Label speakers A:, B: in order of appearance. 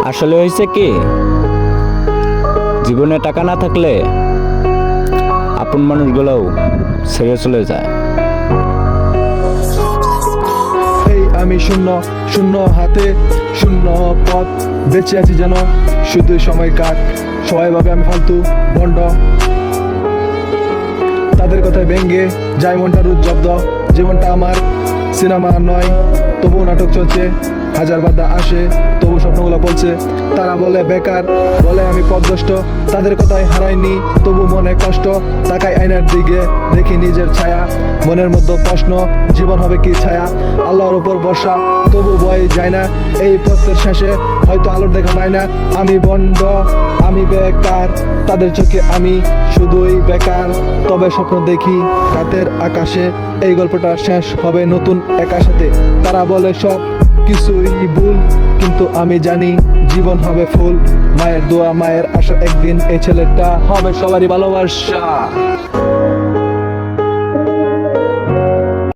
A: আসলে হয়েছে কি, জীবনে টাকা না থাকলে আপন মানুষগুলোও ছেড়ে চলে যায়।
B: এই আমি শূন্য শূন্য হাতে শূন্য পথ, বেঁচে আছি যেন শুধুই সময় কাট। সবাই ভাবে আমি ফালতু ভণ্ড, তাদের কথায় ভেঙ্গে যাই মনটা রুদ জব্দ। জীবনটা আমার সিনেমা নয়, তবু নাটক চলছে। হাজার বাধা আসে, তবু স্বপ্নগুলো বলছে। তারা বলে বেকার, বলে আমি পথভ্রষ্ট। তাদের কথায় হারাইনি, তবু মনে কষ্ট। তাকাই আয়নার দিকে, দেখি নিজের ছায়া। মনের মধ্যে প্রশ্ন, জীবন হবে কি ছায়া? আল্লাহর উপর ভরসা, তবু ভয় যায় না। এই পথের শেষে হয়তো আলোর দেখা পায় না। আমি বন্ড, আমি বেকার, তাদের চোখে আমি শুধুই বেকার। তবে স্বপ্ন দেখি রাতের আকাশে, এই গল্পটা শেষ হবে নতুন একার সাথে। তারা বলে সব কিছুই ভুল, কিন্তু আমি জানি জীবন হবে ফুল। মায়ের দোয়া, মায়ের আশা, একদিন এই ছেলেটা হবে সবারই ভালোবাসা।